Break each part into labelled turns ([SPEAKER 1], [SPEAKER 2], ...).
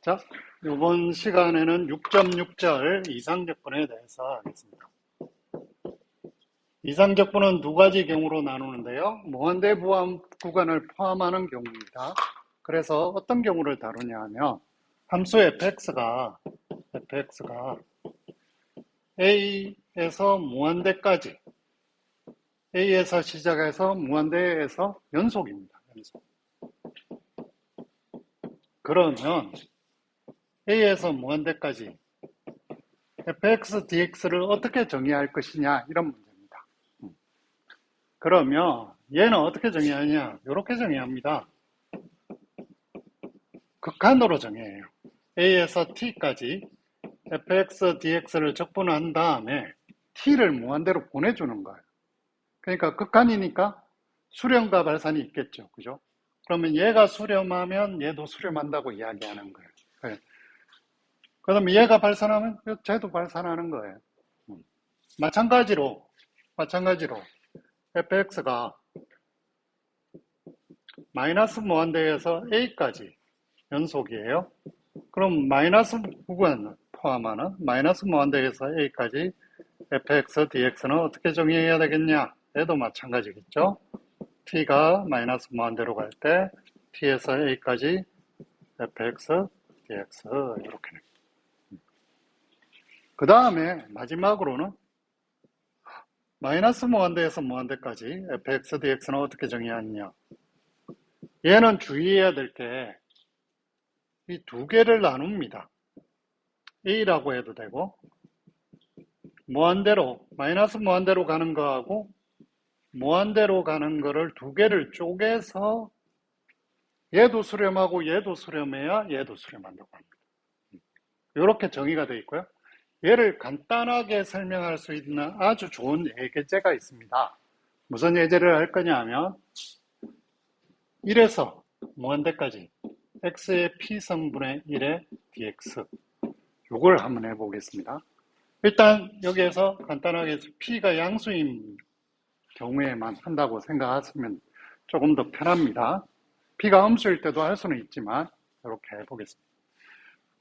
[SPEAKER 1] 자, 이번 시간에는 6.6절 이상적분에 대해서 하겠습니다. 이상적분은 두 가지 경우로 나누는데요. 무한대 부함 구간을 포함하는 경우입니다. 그래서 어떤 경우를 다루냐 하면 함수 fx가 a에서 무한대까지 a에서 시작해서 무한대에서 연속입니다. 연속. 그러면 a에서 무한대까지 fx dx를 어떻게 정의할 것이냐 이런 문제입니다. 그러면 얘는 어떻게 정의하냐? 이렇게 정의합니다. 극한으로 정의해요. a에서 t까지 fx dx를 적분한 다음에 t를 무한대로 보내주는 거예요. 그러니까 극한이니까 수렴과 발산이 있겠죠. 그죠? 그러면 얘가 수렴하면 얘도 수렴한다고 이야기하는 거예요. 그러면 얘가 발산하면 쟤도 발산하는 거예요. 마찬가지로 fx가 마이너스 무한대에서 a까지 연속이에요. 그럼 마이너스 부분을 포함하는 마이너스 무한대에서 a까지 fx dx는 어떻게 정의해야 되겠냐? 얘도 마찬가지겠죠. t가 마이너스 무한대로 갈 때 t에서 a까지 fx dx 이렇게. 그 다음에 마지막으로는 마이너스 무한대에서 무한대까지 fx dx는 어떻게 정의하느냐? 얘는 주의해야 될 게 이 두 개를 나눕니다. a라고 해도 되고 무한대로 마이너스 무한대로 가는 거하고 무한대로 가는 거를 두 개를 쪼개서 얘도 수렴하고 얘도 수렴해야 얘도 수렴한다고 합니다. 이렇게 정의가 되어 있고요. 얘를 간단하게 설명할 수 있는 아주 좋은 예제가 있습니다. 무슨 예제를 할 거냐 하면 1에서 무한대까지 x의 p성분의 1의 dx 이걸 한번 해보겠습니다. 일단 여기에서 간단하게 p가 양수인 경우에만 한다고 생각하시면 조금 더 편합니다. p가 음수일 때도 할 수는 있지만 이렇게 해보겠습니다.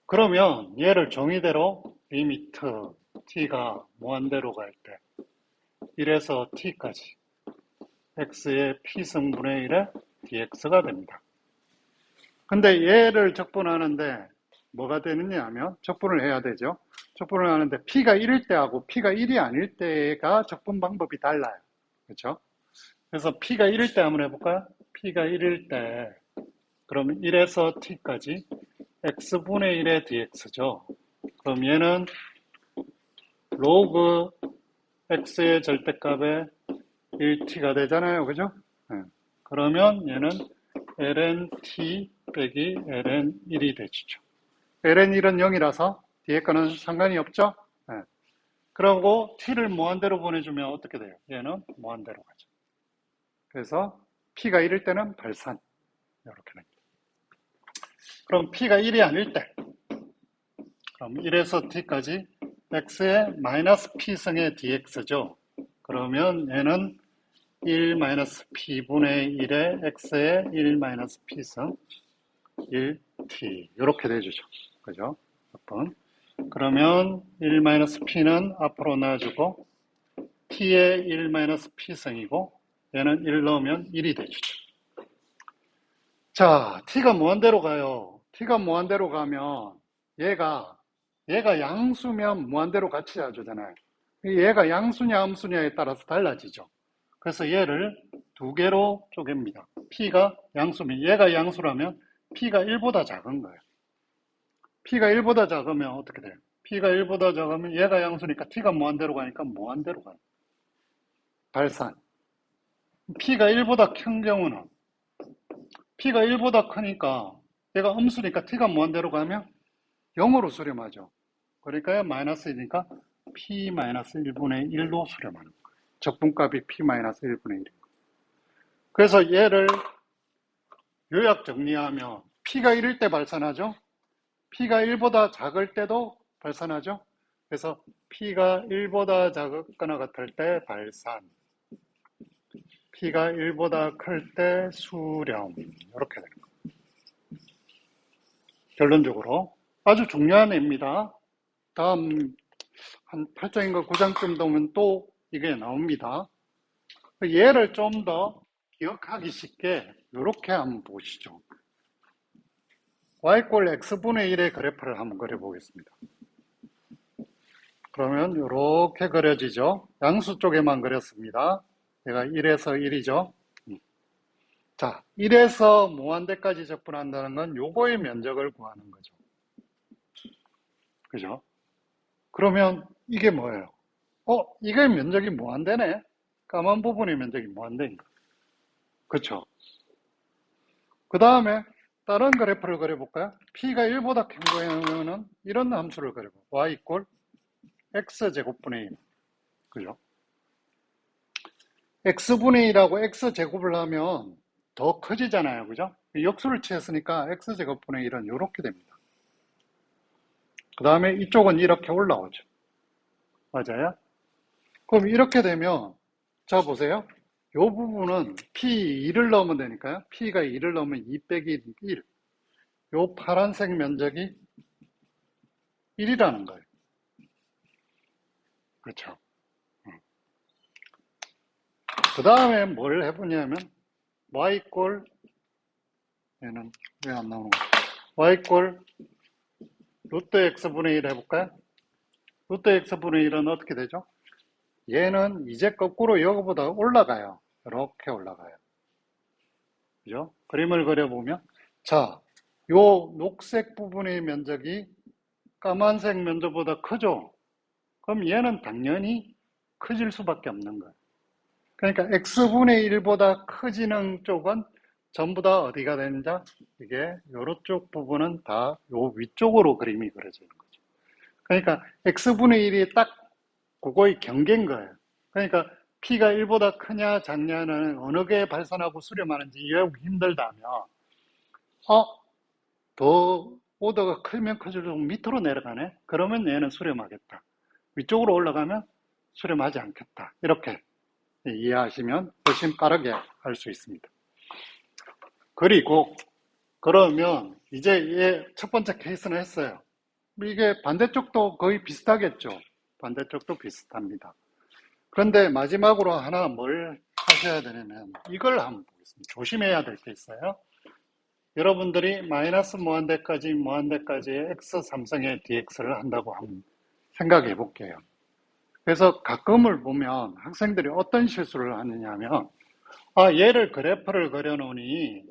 [SPEAKER 1] 그러면 얘를 정의대로 리미트 t가 무한대로 갈 때 1에서 t까지 x의 p성분의 1의 dx가 됩니다. 근데 얘를 적분하는데 뭐가 되느냐 하면 적분을 해야 되죠. 적분을 하는데 p가 1일 때하고 p가 1이 아닐 때가 적분 방법이 달라요. 그렇죠? 그래서 p가 1일 때 한번 해볼까요? p가 1일 때 그러면 1에서 t까지 x분의 1의 dx죠. 그럼 얘는 로그 x의 절대값에 1t가 되잖아요. 그죠? 네. 그러면 얘는 ln t 빼기 ln 1이 되죠. ln 1은 0이라서 뒤에 거는 상관이 없죠? 네. 그리고 t를 무한대로 보내주면 어떻게 돼요? 얘는 무한대로 가죠. 그래서 p가 1일 때는 발산. 이렇게 됩니다. 그럼 p가 1이 아닐 때 그럼 1에서 t까지 x의 마이너스 p승의 dx죠. 그러면 얘는 1 마이너스 p분의 1의 x의 1 마이너스 p승 1t 이렇게 돼주죠. 그죠? 몇 번. 그러면 1 마이너스 p는 앞으로 놔주고 t의 1 마이너스 p승이고 얘는 1 넣으면 1이 돼주죠. 자, t가 무한대로 가요. t가 무한대로 가면 얘가 양수면 무한대로 같이 해주잖아요. 얘가 양수냐 음수냐에 따라서 달라지죠. 그래서 얘를 두 개로 쪼갭니다. p가 양수면 얘가 양수라면 p가 1보다 작은 거예요. p가 1보다 작으면 어떻게 돼요? p가 1보다 작으면 얘가 양수니까 t가 무한대로 가니까 무한대로 가요. 발산. p가 1보다 큰 경우는 p가 1보다 크니까 얘가 음수니까 t가 무한대로 가면 0으로 수렴하죠. 그러니까 마이너스이니까 p-1분의 1로 수렴하는 거예요. 적분값이 p-1분의 1. 그래서 얘를 요약 정리하면 p가 1일 때 발산하죠. p가 1보다 작을 때도 발산하죠. 그래서 p가 1보다 작거나 같을 때 발산, p가 1보다 클 때 수렴 이렇게 되는 거예요. 결론적으로. 아주 중요한 애입니다. 다음 한 8장인가 9장쯤 되면 또 이게 나옵니다. 얘를 좀 더 기억하기 쉽게 이렇게 한번 보시죠. y꼴 x분의 1의 그래프를 한번 그려보겠습니다. 그러면 이렇게 그려지죠. 양수 쪽에만 그렸습니다. 얘가 1에서 1이죠. 자, 1에서 무한대까지 접근한다는 건 요거의 면적을 구하는 거죠. 그죠? 그러면 이게 뭐예요? 이게 면적이 무한대네? 까만 부분의 면적이 무한대인가? 그쵸? 그 다음에 다른 그래프를 그려볼까요? P가 1보다 큰 거에는 이런 함수를 그려볼까요? y 이꼴 x제곱분의 1. 그죠? x분의 1하고 x제곱을 하면 더 커지잖아요. 그죠? 역수를 취했으니까 x제곱분의 1은 이렇게 됩니다. 그 다음에 이쪽은 이렇게 올라오죠. 맞아요? 그럼 이렇게 되면, 자, 보세요. 이 부분은 P2를 넣으면 되니까요. P가 2를 넣으면 2 빼기 1. 이 파란색 면적이 1이라는 거예요. 그렇죠? 그 다음에 뭘 해보냐면, y꼴, 얘는 왜 안 나오는 거야? y꼴 루트 x분의 1 해볼까요? 루트 x분의 1은 어떻게 되죠? 얘는 이제 거꾸로 이거보다 올라가요. 이렇게 올라가요. 그죠? 그림을 그려보면, 자, 요 녹색 부분의 면적이 까만색 면적보다 크죠? 그럼 얘는 당연히 커질 수밖에 없는 거예요. 그러니까 x분의 1보다 커지는 쪽은 전부 다 어디가 되는지, 이게 요쪽 부분은 다 요 위쪽으로 그림이 그려지는 거죠. 그러니까 x분의 1이 딱 그거의 경계인 거예요. 그러니까 P가 1보다 크냐 작냐는 어느 게 발산하고 수렴하는지 이해하기 힘들다면 더 오더가 크면 클수록 밑으로 내려가네? 그러면 얘는 수렴하겠다. 위쪽으로 올라가면 수렴하지 않겠다. 이렇게 이해하시면 훨씬 빠르게 할 수 있습니다. 그리고 그러면 이제 얘 첫 번째 케이스는 했어요. 이게 반대쪽도 거의 비슷하겠죠. 반대쪽도 비슷합니다. 그런데 마지막으로 하나 뭘 하셔야 되냐면 이걸 한번 보겠습니다. 조심해야 될 게 있어요. 여러분들이 마이너스 무한대까지의 x 삼성의 dx를 한다고 한번 생각해 볼게요. 그래서 가끔을 보면 학생들이 어떤 실수를 하느냐 하면 얘를 그래프를 그려놓으니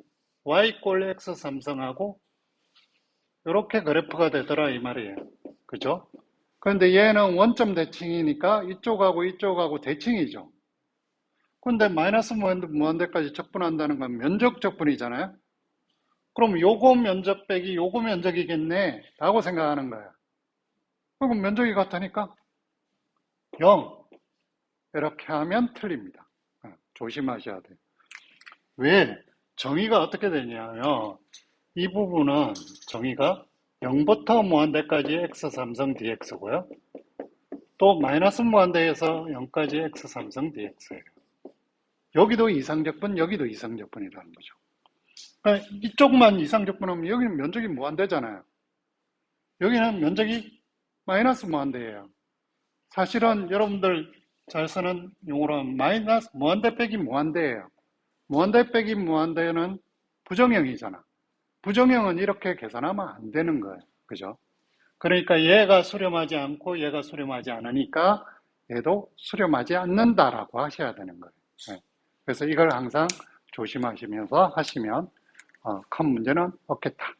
[SPEAKER 1] y꼴 x 삼성하고 이렇게 그래프가 되더라 이 말이에요. 그죠? 그런데 얘는 원점 대칭이니까 이쪽하고 대칭이죠. 근데 마이너스 무한대까지 적분한다는 건 면적 적분이잖아요. 그럼 요거 면적 빼기 요거 면적이겠네 라고 생각하는 거예요. 그럼 면적이 같으니까 0 이렇게 하면 틀립니다. 조심하셔야 돼요. 왜? 정의가 어떻게 되냐면 이 부분은 정의가 0부터 무한대까지 x 삼성 dx고요. 또 마이너스 무한대에서 0까지 x 삼성 dx예요. 여기도 이상적분, 여기도 이상적분이라는 거죠. 그러니까 이쪽만 이상적분하면 여기는 면적이 무한대잖아요. 여기는 면적이 마이너스 무한대예요. 사실은 여러분들 잘 쓰는 용어로는 마이너스 무한대 빼기 무한대예요. 무한대 빼기 무한대는 부정형이잖아. 부정형은 이렇게 계산하면 안 되는 거예요. 그죠? 그러니까 얘가 수렴하지 않고 얘가 수렴하지 않으니까 얘도 수렴하지 않는다라고 하셔야 되는 거예요. 네. 그래서 이걸 항상 조심하시면서 하시면 큰 문제는 없겠다.